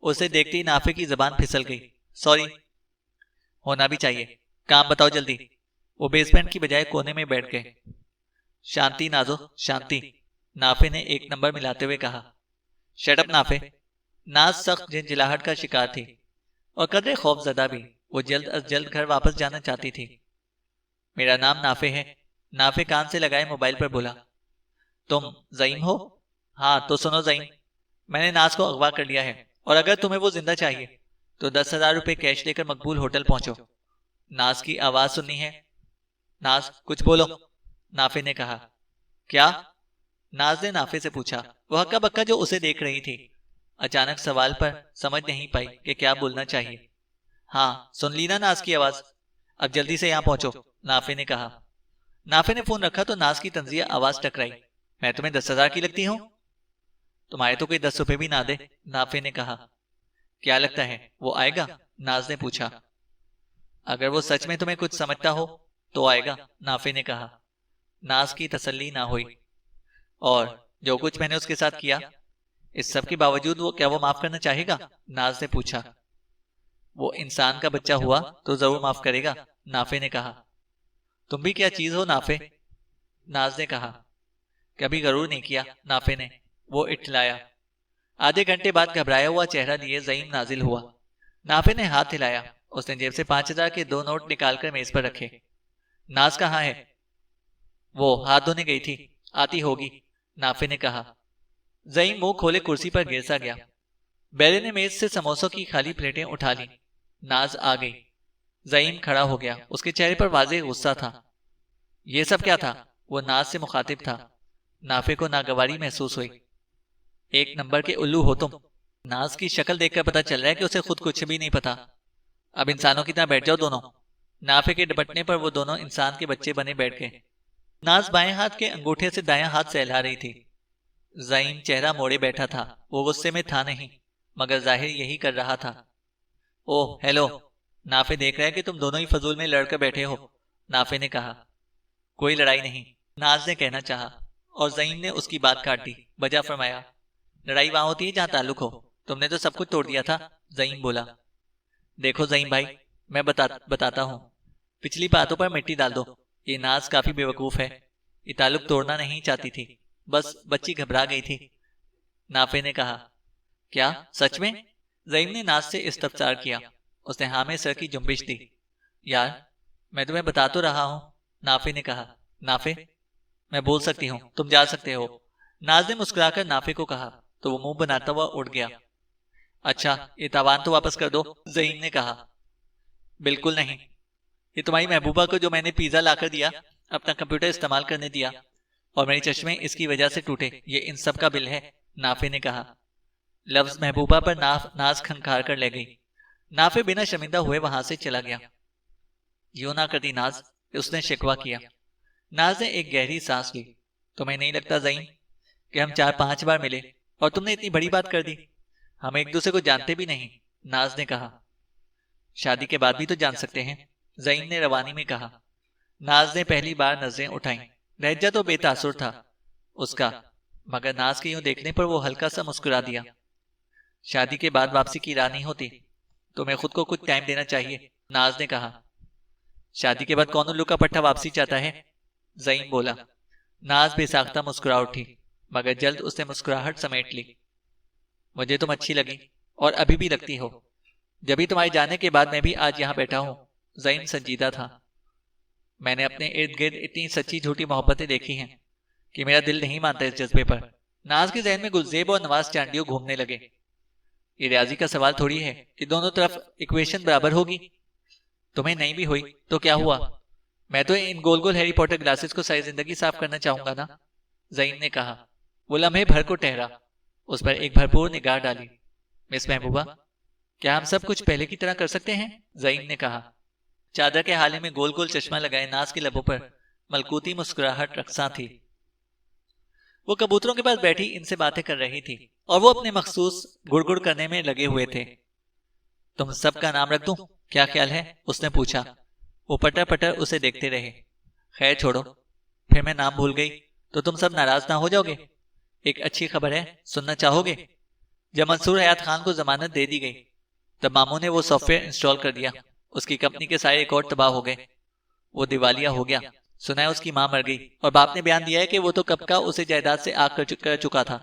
اسے دیکھتے ہی نافع کی زبان پھسل گئی۔ سوری، ہونا بھی چاہیے، کام بتاؤ جلدی۔ وہ بیسمنٹ کی بجائے کونے میں بیٹھ گئے۔ شانتی نازو، شانتی، نافع نے 1 نمبر ملاتے ہوئے کہا۔ شٹ اپ نافع۔ ناز سخت جھنجھلاہٹ کا شکار تھی اور قدرے خوف زدہ بھی۔ وہ جلد از جلد گھر واپس جانا چاہتی تھی۔ میرا نام نافع ہے، نافع کان سے لگائے موبائل پر بولا۔ تم زعیم ہو؟ ہاں تو سنو زعیم، میں نے ناز کو اغوا کر لیا ہے، اور اگر تمہیں وہ زندہ چاہیے تو 10,000 روپے کیش لے کر مقبول ہوٹل پہنچو۔ ناز کی آواز سننی ہے؟ ناز، کچھ بولو، نافع نے کہا۔ کیا؟ ناز نے نافع سے پوچھا۔ وہ ہکا بکا جو اسے دیکھ رہی تھی، اچانک سوال پر سمجھ نہیں پائی کہ کیا بولنا چاہیے۔ ہاں، سن لی نا ناز کی آواز، اب جلدی سے یہاں پہنچو، نافع نے کہا۔ نافع نے فون رکھا تو ناز کی تنزیہ آواز ٹکرائی۔ میں تمہیں 10,000 کی لگتی ہوں؟ تمہارے تو کوئی 10 روپے بھی نہ دے، نافع نے کہا۔ کیا لگتا ہے وہ آئے گا؟ ناز نے پوچھا۔ اگر وہ سچ میں تمہیں کچھ سمجھتا ہو تو آئے گا، نافع نے کہا۔ ناز کی تسلی نہ ہوئی۔ اور جو کچھ میں نے اس کے ساتھ کیا، اس سب کے باوجود کیا وہ معاف کرنا چاہے گا؟ ناز نے پوچھا۔ وہ انسان کا بچہ ہوا تو ضرور معاف کرے گا، نافع نے کہا۔ تم بھی کیا چیز ہو نافع، ناز نے کہا۔ کبھی غرور نہیں کیا، نافع نے، وہ اٹھلایا۔ آدھے گھنٹے بعد گھبرایا ہوا چہرہ لیے زعیم نازل ہوا۔ نافع نے ہاتھ ہلایا۔ اس نے جیب سے 5,000 کے 2 نوٹ نکال کر میز پر رکھے۔ ناز کہاں ہے؟ وہ ہاتھ دھونے گئی تھی، آتی ہوگی، نافع نے کہا۔ زعیم منہ کھولے کرسی پر گر سا گیا۔ بیرے نے میز سے سموسوں کی خالی پلیٹیں اٹھا لی۔ ناز آ گئی۔ زعیم کھڑا ہو گیا۔ اس کے چہرے پر واضح غصہ تھا۔ یہ سب کیا تھا؟ وہ ناز سے مخاطب تھا۔ نافع کو ناگواری محسوس ہوئی۔ 1 نمبر کے الو ہو تم۔ ناز کی شکل دیکھ کر پتا چل رہا ہے کہ اسے خود کچھ بھی نہیں پتا۔ اب انسانوں کی طرح بیٹھ جاؤ دونوں۔ نافع کے ڈپٹنے پر وہ دونوں انسان کے بچے بنے بیٹھ گئے۔ ناز بائیں ہاتھ کے انگوٹھے سے دایاں ہاتھ سہلا رہی تھی۔ زعیم چہرہ موڑے بیٹھا تھا۔ وہ غصے میں تھا نہیں، مگر ظاہر یہی کر رہا تھا۔ اوہ ہیلو، نافع دیکھ رہا ہے کہ تم دونوں ہی فضول میں لڑ کر بیٹھے ہو، نافع نے کہا۔ کوئی لڑائی نہیں، ناز نے کہنا چاہا، اور زعیم نے اس کی بات کاٹ دی، بجا فرمایا۔ لڑائی وہاں ہوتی ہے جہاں تعلق ہو، تم نے تو سب کچھ توڑ دیا تھا، زعیم بولا۔ دیکھو زعیم بھائی، میں بتاتا ہوں، پچھلی باتوں پر مٹی ڈال دو۔ یہ ناز کافی بے وقوف ہے، یہ تعلق توڑنا نہیں چاہتی تھی، بس بچی گھبرا گئی تھی، نافع نے کہا۔ کیا سچ میں؟ زعیم نے ناز سے استفسار کیا۔ اس نے ہاں میں سر کی جنبش دی۔ یار، میں تمہیں بتا تو رہا ہوں، نافع نے کہا۔ نافع، میں بول سکتی ہوں، تم جا سکتے ہو، ناز نے مسکرا کر نافع کو کہا، تو وہ منہ بناتا ہوا اٹھ گیا۔ اچھا، یہ تاوان تو واپس کر دو، زعیم نے کہا۔ بالکل نہیں، یہ تمہاری محبوبہ کو جو میں نے پیزا لا کر دیا، اپنا کمپیوٹر استعمال کرنے دیا، اور میری چشمے اس کی وجہ سے ٹوٹے، یہ ان سب کا بل ہے، نافع نے کہا۔ لفظ محبوبہ پر ناز کھنکھار کر لے گئی۔ نافع بنا شرمندہ ہوئے وہاں سے چلا گیا۔ یوں نہ کرتی ناز، اس نے شکوہ کیا۔ ناز نے ایک گہری سانس لی۔ تمہیں نہیں لگتا زعیم کہ ہم 4-5 بار ملے اور تم نے اتنی بڑی بات کر دی؟ ہم ایک دوسرے کو جانتے بھی نہیں، ناز نے کہا۔ شادی کے بعد بھی تو جان سکتے ہیں، زعیم نے روانی میں کہا۔ ناز نے پہلی بار نظریں اٹھائیں۔ لہجہ تو بے تاثر تھا اس کا، مگر ناز کے یوں دیکھنے پر وہ ہلکا سا مسکرا دیا۔ شادی کے بعد واپسی کی راہ نہیں ہوتی، تمہیں خود کو کچھ ٹائم دینا چاہیے، ناز نے کہا۔ شادی کے بعد کون الو کا پٹھا واپسی چاہتا ہے؟ زعیم بولا۔ ناز بے ساختہ مسکرا اٹھی، مگر جلد اس نے مسکراہٹ سمیٹ لی۔ مجھے تم اچھی لگی اور ابھی بھی لگتی ہو۔ جبھی تمہارے جانے کے بعد میں بھی آج یہاں بیٹھا ہوں۔ زین سنجیدہ تھا۔ میں نے اپنے ارد گرد اتنی سچی جھوٹی محبتیں دیکھی ہیں کہ میرا دل نہیں مانتا اس جذبے پر۔ ناز کے ذہن میں گلزیب اور نواز چانڈیو گھومنے لگے۔ یہ ریاضی کا سوال تھوڑی ہے کہ دونوں طرف ایکویشن برابر ہوگی۔ تمہیں نہیں بھی ہوئی تو کیا ہوا؟ میں تو ان گول گول ہیری پوٹر گلاسز کو ساری زندگی صاف کرنا چاہوں گا نا، زین نے کہا۔ وہ لمحے بھر کو ٹھہرا، اس پر ایک بھرپور نگاہ ڈالی۔ مس محبوبہ، کیا ہم سب کچھ پہلے کی طرح کر سکتے ہیں؟ زین نے کہا۔ چادر کے حالے میں گول گول چشمہ لگائے ناز کے لبوں پر ملکوتی مسکراہٹ رقصاں تھی۔ وہ کبوتروں کے پاس بیٹھی ان سے باتیں کر رہی تھی اور وہ اپنے مخصوص گڑ گڑ کرنے میں لگے ہوئے تھے۔ تم سب کا نام رکھ دوں، کیا خیال ہے؟ اس نے پوچھا۔ وہ پٹر پٹر اسے دیکھتے رہے۔ خیر چھوڑو، پھر میں نام بھول گئی تو تم سب ناراض نہ ہو جاؤ گے۔ ایک اچھی خبر ہے، سننا چاہو گے؟ جب منصور حیات خان کو ضمانت دے دی گئی تب ماموں نے وہ سافٹ ویئر انسٹال کر دیا۔ اس کی کمپنی کے سارے ریکارڈ تباہ ہو گئے۔ وہ دیوالیہ ہو گیا۔ سنا ہے اس کی ماں مر گئی اور باپ نے بیان دیا ہے کہ وہ تو کب کا اسے جائیداد سے آگ کر چکا تھا۔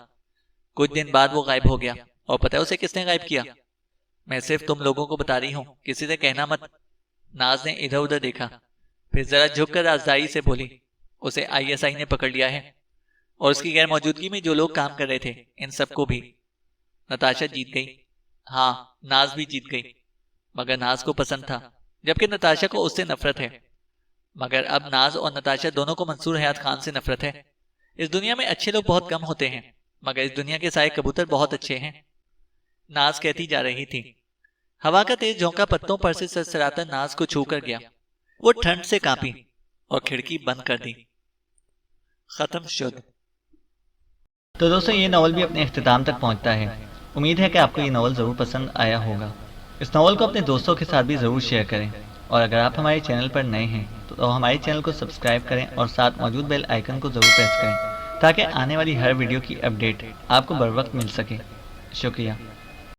کچھ دن بعد وہ غائب ہو گیا، اور پتہ ہے اسے کس نے غائب کیا؟ میں صرف تم لوگوں کو بتا رہی ہوں، کسی سے کہنا مت۔ ناز نے ادھر ادھر دیکھا، پھر ذرا جھک کر رازداری سے بولی، اسے ISI نے پکڑ لیا ہے، اور اس کی غیر موجودگی میں جو لوگ کام کر رہے تھے ان سب کو بھی۔ نتاشا جیت گئی۔ ہاں، ناز بھی جیت گئی، مگر ناز کو پسند تھا، جبکہ نتاشا کو اس سے نفرت ہے۔ مگر اب ناز اور نتاشا دونوں کو منصور حیات خان سے نفرت ہے۔ اس دنیا میں اچھے لوگ بہت کم ہوتے ہیں، مگر اس دنیا کے سارے کبوتر بہت اچھے ہیں، ناز کہتی جا رہی تھی۔ ہوا کا تیز جھونکا پتوں پر سے سرسراتا ناز کو چھو کر گیا۔ وہ ٹھنڈ سے کانپی اور کھڑکی بند کر دی۔ ختم شد۔ تو دوستو، یہ ناول بھی اپنے اختتام تک پہنچتا ہے۔ امید ہے کہ آپ کو یہ ناول ضرور پسند آیا ہوگا۔ اس ناول کو اپنے دوستوں کے ساتھ بھی ضرور شیئر کریں، اور اگر آپ ہمارے چینل پر نئے ہیں تو ہمارے چینل کو سبسکرائب کریں اور ساتھ موجود بیل آئیکن کو ضرور پریس کریں تاکہ آنے والی ہر ویڈیو کی اپڈیٹ آپ کو بر وقت مل سکے۔ شکریہ۔